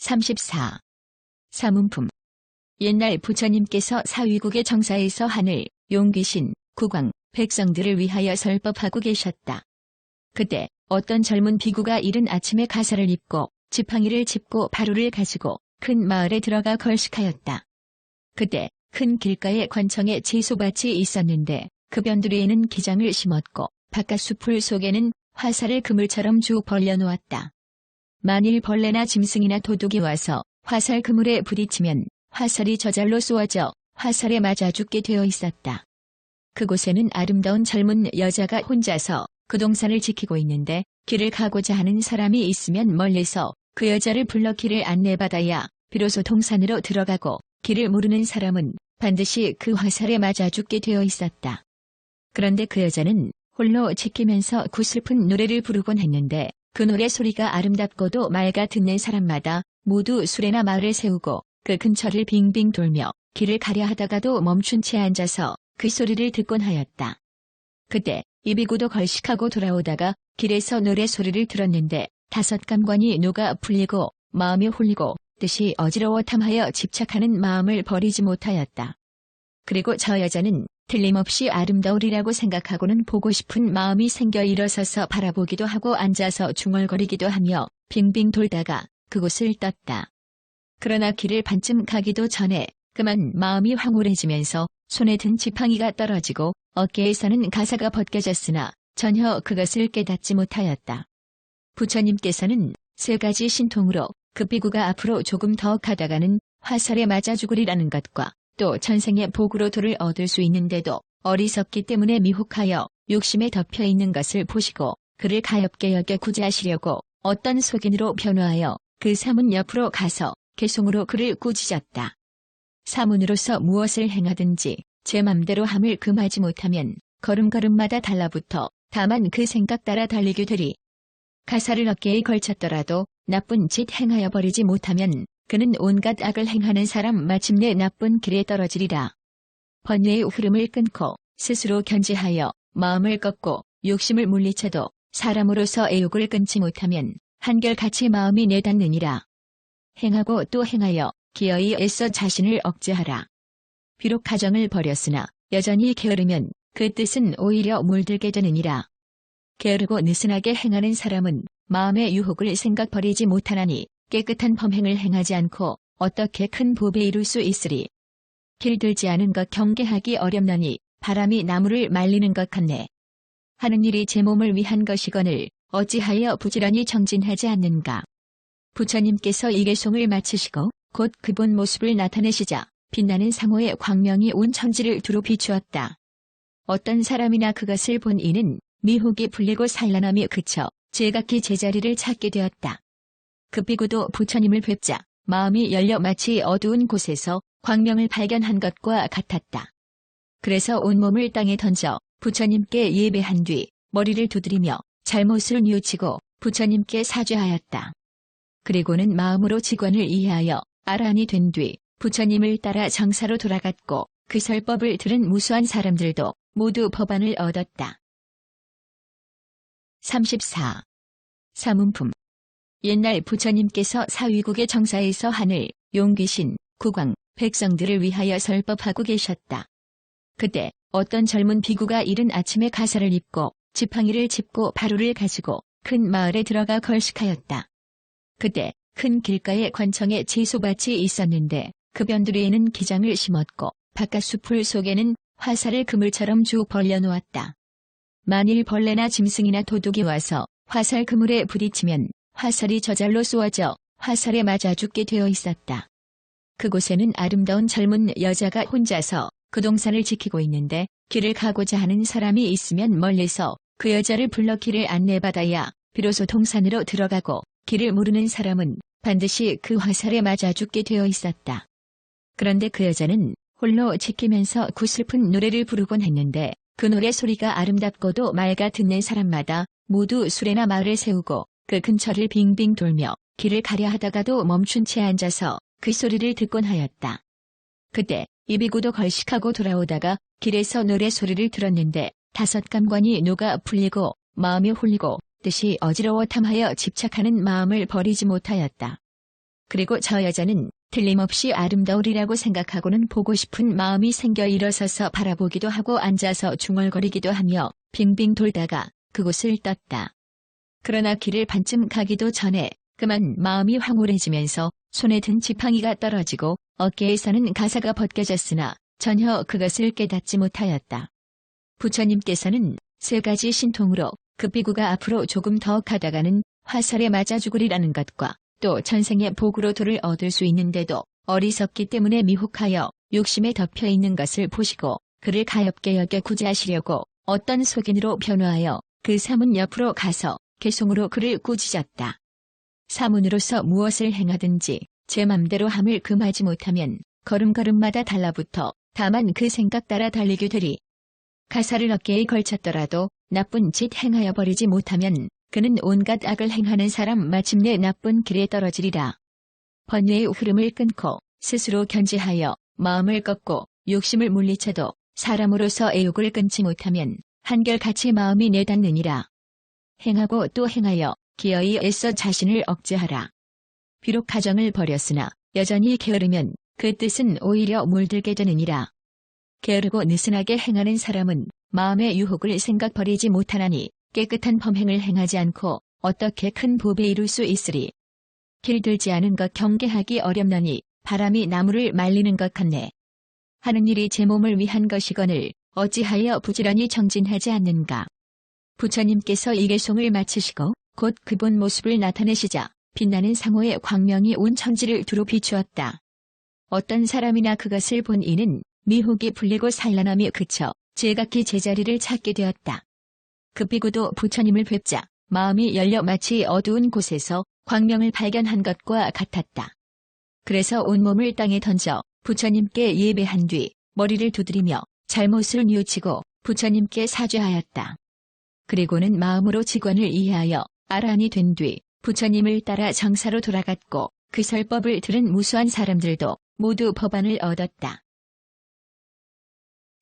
34. 사문품. 옛날 부처님께서 사위국의 정사에서 하늘, 용귀신, 국왕, 백성들을 위하여 설법하고 계셨다. 그때 어떤 젊은 비구가 이른 아침에 가사를 입고 지팡이를 짚고 바루를 가지고 큰 마을에 들어가 걸식하였다. 그때 큰 길가에 관청에 채소밭이 있었는데 그 변두리에는 기장을 심었고 바깥 수풀 속에는 화살을 그물처럼 쭉 벌려놓았다. 만일 벌레나 짐승이나 도둑이 와서 화살 그물에 부딪히면 화살이 저절로 쏘아져 화살에 맞아 죽게 되어 있었다. 그곳에는 아름다운 젊은 여자가 혼자서 그 동산을 지키고 있는데 길을 가고자 하는 사람이 있으면 멀리서 그 여자를 불러 길을 안내받아야 비로소 동산으로 들어가고 길을 모르는 사람은 반드시 그 화살에 맞아 죽게 되어 있었다. 그런데 그 여자는 홀로 지키면서 구슬픈 노래를 부르곤 했는데 그 노래 소리가 아름답고도 맑아 듣는 사람마다 모두 수레나 말을 세우고 그 근처를 빙빙 돌며 길을 가려 하다가도 멈춘 채 앉아서 그 소리를 듣곤 하였다. 그때 이 비구도 걸식하고 돌아오다가 길에서 노래 소리를 들었는데 다섯 감관이 녹아 풀리고 마음이 홀리고 뜻이 어지러워 탐하여 집착하는 마음을 버리지 못하였다. 그리고 저 여자는 틀림없이 아름다우리라고 생각하고는 보고 싶은 마음이 생겨 일어서서 바라보기도 하고 앉아서 중얼거리기도 하며 빙빙 돌다가 그곳을 떴다. 그러나 길을 반쯤 가기도 전에 그만 마음이 황홀해지면서 손에 든 지팡이가 떨어지고 어깨에서는 가사가 벗겨졌으나 전혀 그것을 깨닫지 못하였다. 부처님께서는 세 가지 신통으로 그 비구가 앞으로 조금 더 가다가는 화살에 맞아 죽으리라는 것과 또 전생의 복으로 도를 얻을 수 있는데도 어리석기 때문에 미혹하여 욕심에 덮여 있는 것을 보시고 그를 가엾게 여겨 구제하시려고 어떤 속인으로 변화하여 그 사문 옆으로 가서 개송으로 그를 꾸짖었다. 사문으로서 무엇을 행하든지 제 맘대로 함을 금하지 못하면 걸음걸음마다 달라붙어 다만 그 생각 따라 달리게 되리. 가사를 어깨에 걸쳤더라도 나쁜 짓 행하여 버리지 못하면 그는 온갖 악을 행하는 사람 마침내 나쁜 길에 떨어지리라. 번뇌의 흐름을 끊고 스스로 견지하여 마음을 꺾고 욕심을 물리쳐도 사람으로서 애욕을 끊지 못하면 한결같이 마음이 내닫느니라. 행하고 또 행하여 기어이 애써 자신을 억제하라. 비록 가정을 버렸으나 여전히 게으르면 그 뜻은 오히려 물들게 되느니라. 게으르고 느슨하게 행하는 사람은 마음의 유혹을 생각 버리지 못하나니 깨끗한 범행을 행하지 않고 어떻게 큰 보배 이룰 수 있으리. 길들지 않은 것 경계하기 어렵나니 바람이 나무를 말리는 것 같네. 하는 일이 제 몸을 위한 것이거늘 어찌하여 부지런히 정진하지 않는가. 부처님께서 이 개송을 마치시고 곧 그 본 모습을 나타내시자 빛나는 상호의 광명이 온 천지를 두루 비추었다. 어떤 사람이나 그것을 본 이는 미혹이 풀리고 산란함이 그쳐 제각기 제자리를 찾게 되었다. 그 비구도 부처님을 뵙자 마음이 열려 마치 어두운 곳에서 광명을 발견한 것과 같았다. 그래서 온몸을 땅에 던져 부처님께 예배한 뒤 머리를 두드리며 잘못을 뉘우치고 부처님께 사죄하였다. 그리고는 마음으로 직원을 이해하여 아란이 된 뒤 부처님을 따라 정사로 돌아갔고 그 설법을 들은 무수한 사람들도 모두 법안을 얻었다. 34. 사문품. 옛날 부처님께서 사위국의 정사에서 하늘, 용귀신, 국왕, 백성들을 위하여 설법하고 계셨다. 그때 어떤 젊은 비구가 이른 아침에 가사를 입고 지팡이를 짚고 바루를 가지고 큰 마을에 들어가 걸식하였다. 그때 큰 길가에 관청에 채소밭이 있었는데 그 변두리에는 기장을 심었고 바깥 수풀 속에는 화살을 그물처럼 쭉 벌려놓았다. 만일 벌레나 짐승이나 도둑이 와서 화살 그물에 부딪히면 화살이 저절로 쏘아져 화살에 맞아 죽게 되어 있었다. 그곳에는 아름다운 젊은 여자가 혼자서 그 동산을 지키고 있는데 길을 가고자 하는 사람이 있으면 멀리서 그 여자를 불러 길을 안내받아야 비로소 동산으로 들어가고 길을 모르는 사람은 반드시 그 화살에 맞아 죽게 되어 있었다. 그런데 그 여자는 홀로 지키면서 구슬픈 노래를 부르곤 했는데 그 노래 소리가 아름답고도 맑아 듣는 사람마다 모두 수레나 말을 세우고 그 근처를 빙빙 돌며 길을 가려 하다가도 멈춘 채 앉아서 그 소리를 듣곤 하였다. 그때 이 비구도 걸식하고 돌아오다가 길에서 노래 소리를 들었는데 다섯 감관이 녹아 풀리고 마음이 홀리고 뜻이 어지러워 탐하여 집착하는 마음을 버리지 못하였다. 그리고 저 여자는 틀림없이 아름다우리라고 생각하고는 보고 싶은 마음이 생겨 일어서서 바라보기도 하고 앉아서 중얼거리기도 하며 빙빙 돌다가 그곳을 떴다. 그러나 길을 반쯤 가기도 전에 그만 마음이 황홀해지면서 손에 든 지팡이가 떨어지고 어깨에서는 가사가 벗겨졌으나 전혀 그것을 깨닫지 못하였다. 부처님께서는 3가지 신통으로 그 비구가 앞으로 조금 더 가다가는 화살에 맞아 죽으리라는 것과 또 전생의 복으로 도를 얻을 수 있는데도 어리석기 때문에 미혹하여 욕심에 덮여 있는 것을 보시고 그를 가엾게 여겨 구제하시려고 어떤 속인으로 변화하여 그 사문 옆으로 가서 개송으로 그를 꾸짖었다. 사문으로서 무엇을 행하든지 제 맘대로 함을 금하지 못하면 걸음걸음마다 달라붙어 다만 그 생각 따라 달리게 되리. 가사를 어깨에 걸쳤더라도 나쁜 짓 행하여 버리지 못하면 그는 온갖 악을 행하는 사람 마침내 나쁜 길에 떨어지리라. 번뇌의 흐름을 끊고 스스로 견지하여 마음을 꺾고 욕심을 물리쳐도 사람으로서 애욕을 끊지 못하면 한결같이 마음이 내닫느니라. 행하고 또 행하여 기어이 애써 자신을 억제하라. 비록 가정을 버렸으나 여전히 게으르면 그 뜻은 오히려 물들게 되느니라. 게으르고 느슨하게 행하는 사람은 마음의 유혹을 생각 버리지 못하나니 깨끗한 범행을 행하지 않고 어떻게 큰 법에 이룰 수 있으리. 길들지 않은 것 경계하기 어렵나니 바람이 나무를 말리는 것 같네. 하는 일이 제 몸을 위한 것이거늘 어찌하여 부지런히 정진하지 않는가. 부처님께서 이 개송을 마치시고 곧 그 본 모습을 나타내시자 빛나는 상호의 광명이 온 천지를 두루 비추었다. 어떤 사람이나 그것을 본 이는 미혹이 풀리고 산란함이 그쳐 제각기 제자리를 찾게 되었다. 그 비구도 부처님을 뵙자 마음이 열려 마치 어두운 곳에서 광명을 발견한 것과 같았다. 그래서 온몸을 땅에 던져 부처님께 예배한 뒤 머리를 두드리며 잘못을 뉘우치고 부처님께 사죄하였다. 그리고는 마음으로 직원을 이해하여 아란이 된 뒤 부처님을 따라 정사로 돌아갔고 그 설법을 들은 무수한 사람들도 모두 법안을 얻었다.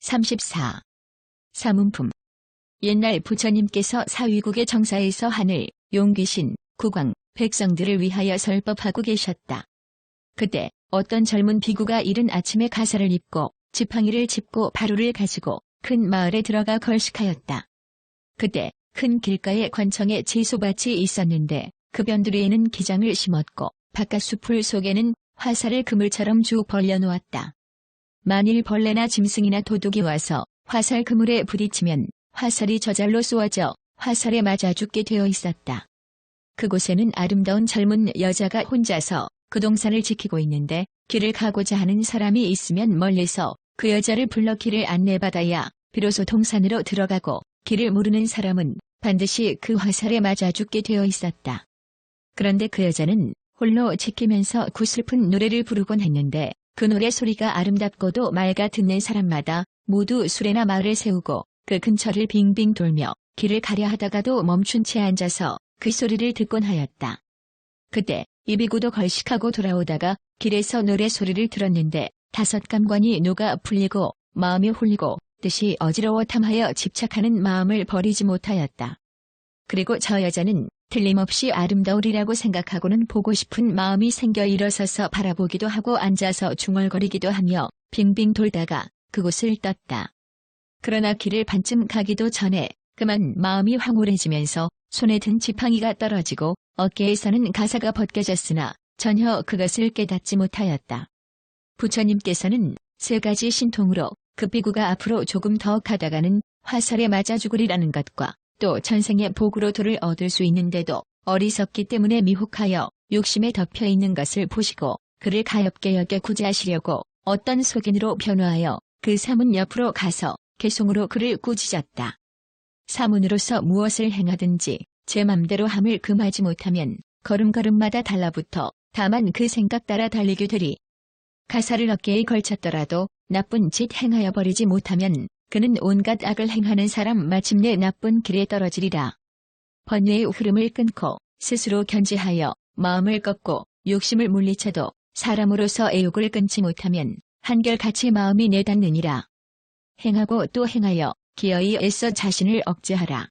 34. 사문품. 옛날 부처님께서 사위국의 정사에서 하늘, 용귀신, 국왕, 백성들을 위하여 설법하고 계셨다. 그때 어떤 젊은 비구가 이른 아침에 가사를 입고 지팡이를 짚고 바루를 가지고 큰 마을에 들어가 걸식하였다. 그때 큰 길가에 관청에 제소밭이 있었는데 그 변두리에는 기장을 심었고 바깥 수풀 속에는 화살을 그물처럼 쭉 벌려놓았다. 만일 벌레나 짐승이나 도둑이 와서 화살 그물에 부딪히면 화살이 저절로 쏘아져 화살에 맞아 죽게 되어 있었다. 그곳에는 아름다운 젊은 여자가 혼자서 그 동산을 지키고 있는데 길을 가고자 하는 사람이 있으면 멀리서 그 여자를 불러 길을 안내받아야 비로소 동산으로 들어가고 길을 모르는 사람은 반드시 그 화살에 맞아 죽게 되어 있었다. 그런데 그 여자는 홀로 지키면서 구슬픈 노래를 부르곤 했는데 그 노래 소리가 아름답고도 맑아 듣는 사람마다 모두 수레나 말을 세우고 그 근처를 빙빙 돌며 길을 가려 하다가도 멈춘 채 앉아서 그 소리를 듣곤 하였다. 그때 이 비구도 걸식하고 돌아오다가 길에서 노래 소리를 들었는데 5감관이 녹아 풀리고 마음이 홀리고 뜻이 어지러워 탐하여 집착하는 마음을 버리지 못하였다. 그리고 저 여자는 틀림없이 아름다우리라고 생각하고는 보고 싶은 마음이 생겨 일어서서 바라보기도 하고 앉아서 중얼거리기도 하며 빙빙 돌다가 그곳을 떴다. 그러나 길을 반쯤 가기도 전에 그만 마음이 황홀해지면서 손에 든 지팡이가 떨어지고 어깨에서는 가사가 벗겨졌으나 전혀 그것을 깨닫지 못하였다. 부처님께서는 3가지 신통으로 그 비구가 앞으로 조금 더 가다가는 화살에 맞아 죽으리라는 것과 또 전생의 복으로 도를 얻을 수 있는데도 어리석기 때문에 미혹하여 욕심에 덮여 있는 것을 보시고 그를 가엾게 여겨 구제하시려고 어떤 속인으로 변화하여 그 사문 옆으로 가서 개송으로 그를 꾸짖었다. 사문으로서 무엇을 행하든지 제 맘대로 함을 금하지 못하면 걸음걸음마다 달라붙어 다만 그 생각 따라 달리게 되리. 가사를 어깨에 걸쳤더라도 나쁜 짓 행하여 버리지 못하면 그는 온갖 악을 행하는 사람 마침내 나쁜 길에 떨어지리라. 번뇌의 흐름을 끊고 스스로 견지하여 마음을 꺾고 욕심을 물리쳐도 사람으로서 애욕을 끊지 못하면 한결같이 마음이 내닫느니라. 행하고 또 행하여 기어이 애써 자신을 억제하라.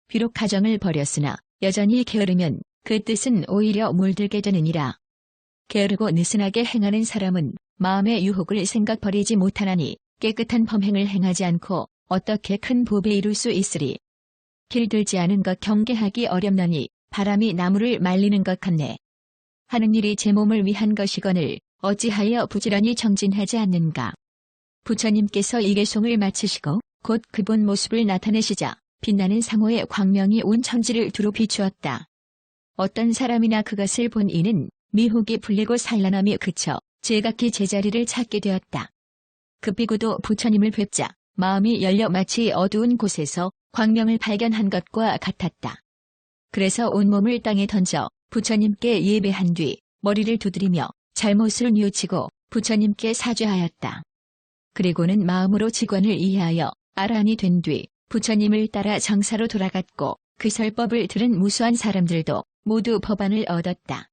비록 가정을 버렸으나 여전히 게으르면 그 뜻은 오히려 물들게 되느니라. 게으르고 느슨하게 행하는 사람은 마음의 유혹을 생각 버리지 못하나니 깨끗한 범행을 행하지 않고 어떻게 큰 법에 이룰 수 있으리. 길들지 않은 것 경계하기 어렵나니 바람이 나무를 말리는 것 같네. 하는 일이 제 몸을 위한 것이거늘 어찌하여 부지런히 정진하지 않는가. 부처님께서 이 개송을 마치시고 곧 그 본 모습을 나타내시자 빛나는 상호의 광명이 온 천지를 두루 비추었다. 어떤 사람이나 그것을 본 이는 미혹이 풀리고 산란함이 그쳐 제각기 제자리를 찾게 되었다. 급비구도 부처님을 뵙자 마음이 열려 마치 어두운 곳에서 광명을 발견한 것과 같았다. 그래서 온몸을 땅에 던져 부처님께 예배한 뒤 머리를 두드리며 잘못을 뉘우치고 부처님께 사죄하였다. 그리고는 마음으로 직원을 이해하여 아란이 된 뒤 부처님을 따라 정사로 돌아갔고 그 설법을 들은 무수한 사람들도 모두 법안을 얻었다.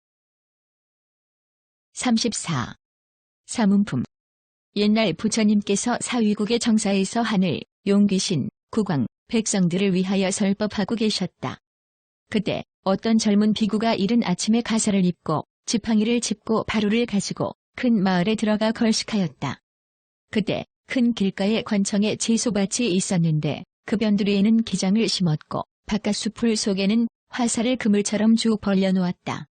34. 사문품. 옛날 부처님께서 사위국의 정사에서 하늘, 용귀신, 국왕, 백성들을 위하여 설법하고 계셨다. 그때 어떤 젊은 비구가 이른 아침에 가사를 입고 지팡이를 짚고 바루를 가지고 큰 마을에 들어가 걸식하였다. 그때 큰 길가에 관청에 채소밭이 있었는데 그 변두리에는 기장을 심었고 바깥 수풀 속에는 화살을 그물처럼 쭉 벌려놓았다.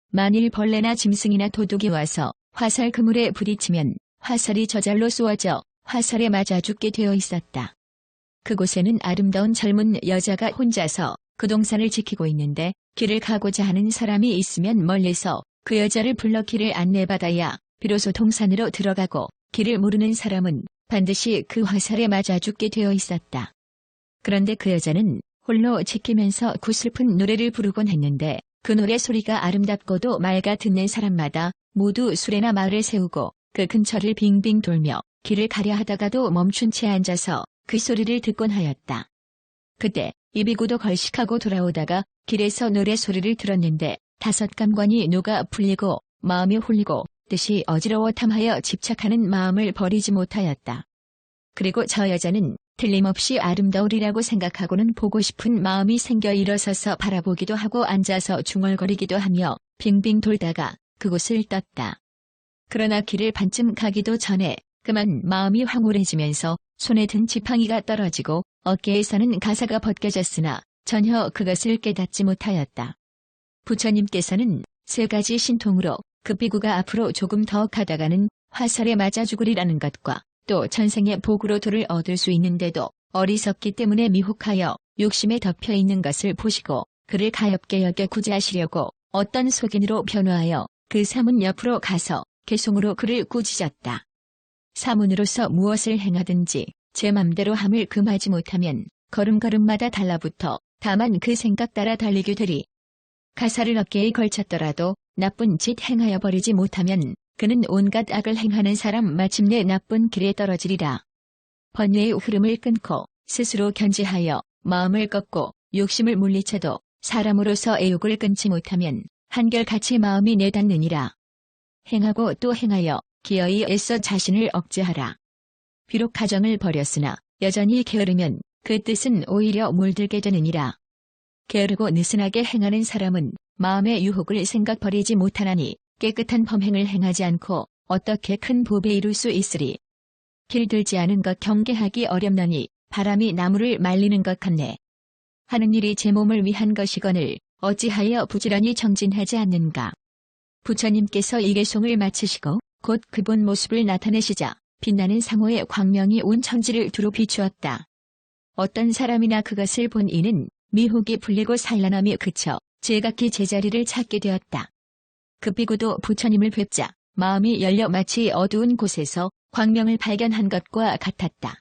만일 벌레나 짐승이나 도둑이 와서 화살 그물에 부딪히면 화살이 저절로 쏘아져 화살에 맞아 죽게 되어 있었다. 그곳에는 아름다운 젊은 여자가 혼자서 그 동산을 지키고 있는데 길을 가고자 하는 사람이 있으면 멀리서 그 여자를 불러 길을 안내받아야 비로소 동산으로 들어가고 길을 모르는 사람은 반드시 그 화살에 맞아 죽게 되어 있었다. 그런데 그 여자는 홀로 지키면서 구슬픈 노래를 부르곤 했는데 그 노래 소리가 아름답고도 맑아 듣는 사람마다 모두 수레나 말을 세우고 그 근처를 빙빙 돌며 길을 가려 하다가도 멈춘 채 앉아서 그 소리를 듣곤 하였다. 그때 이 비구도 걸식하고 돌아오다가 길에서 노래 소리를 들었는데 다섯 감관이 녹아 풀리고 마음이 홀리고 뜻이 어지러워 탐하여 집착하는 마음을 버리지 못하였다. 그리고 저 여자는 틀림없이 아름다우리라고 생각하고는 보고 싶은 마음이 생겨 일어서서 바라보기도 하고 앉아서 중얼거리기도 하며 빙빙 돌다가 그곳을 떴다. 그러나 길을 반쯤 가기도 전에 그만 마음이 황홀해지면서 손에 든 지팡이가 떨어지고 어깨에서는 가사가 벗겨졌으나 전혀 그것을 깨닫지 못하였다. 부처님께서는 세 가지 신통으로 그 비구가 앞으로 조금 더 가다가는 화살에 맞아 죽으리라는 것과 또 전생의 복으로 도를 얻을 수 있는데도 어리석기 때문에 미혹하여 욕심에 덮여 있는 것을 보시고 그를 가엾게 여겨 구제하시려고 어떤 속인으로 변화하여 그 사문 옆으로 가서 개송으로 그를 꾸짖었다. 사문으로서 무엇을 행하든지 제 맘대로 함을 금하지 못하면 걸음걸음마다 달라붙어 다만 그 생각 따라 달리게 되리. 가사를 어깨에 걸쳤더라도 나쁜 짓 행하여 버리지 못하면 그는 온갖 악을 행하는 사람 마침내 나쁜 길에 떨어지리라. 번뇌의 흐름을 끊고 스스로 견지하여 마음을 꺾고 욕심을 물리쳐도 사람으로서 애욕을 끊지 못하면 한결같이 마음이 내닫느니라. 행하고 또 행하여 기어이 애써 자신을 억제하라. 비록 가정을 버렸으나 여전히 게으르면 그 뜻은 오히려 물들게 되느니라. 게으르고 느슨하게 행하는 사람은 마음의 유혹을 생각 버리지 못하나니 깨끗한 범행을 행하지 않고 어떻게 큰 법에 이룰 수 있으리. 길들지 않은 것 경계하기 어렵나니 바람이 나무를 말리는 것 같네. 하는 일이 제 몸을 위한 것이거늘 어찌하여 부지런히 정진하지 않는가. 부처님께서 이 개송을 마치시고 곧 그 본 모습을 나타내시자 빛나는 상호의 광명이 온 천지를 두루 비추었다. 어떤 사람이나 그것을 본 이는 미혹이 풀리고 산란함이 그쳐 제각기 제자리를 찾게 되었다. 급비구도 부처님을 뵙자 마음이 열려 마치 어두운 곳에서 광명을 발견한 것과 같았다.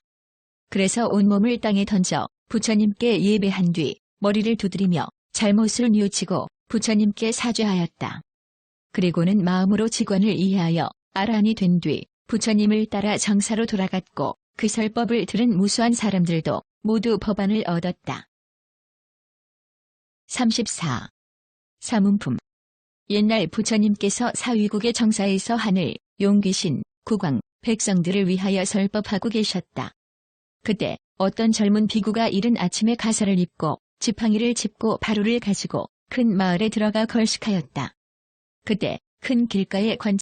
그래서 온몸을 땅에 던져 부처님께 예배한 뒤 머리를 두드리며 잘못을 뉘우치고 부처님께 사죄하였다. 그리고는 마음으로 직원을 이해하여 아란이 된 뒤 부처님을 따라 정사로 돌아갔고 그 설법을 들은 무수한 사람들도 모두 법안을 얻었다. 34. 사문품. 옛날 부처님께서 사위국의 정사에서 하늘, 용귀신, 국왕, 백성들을 위하여 설법하고 계셨다. 그때 어떤 젊은 비구가 이른 아침에 가사를 입고 지팡이를 짚고 바루를 가지고 큰 마을에 들어가 걸식하였다. 그때 큰 길가에 관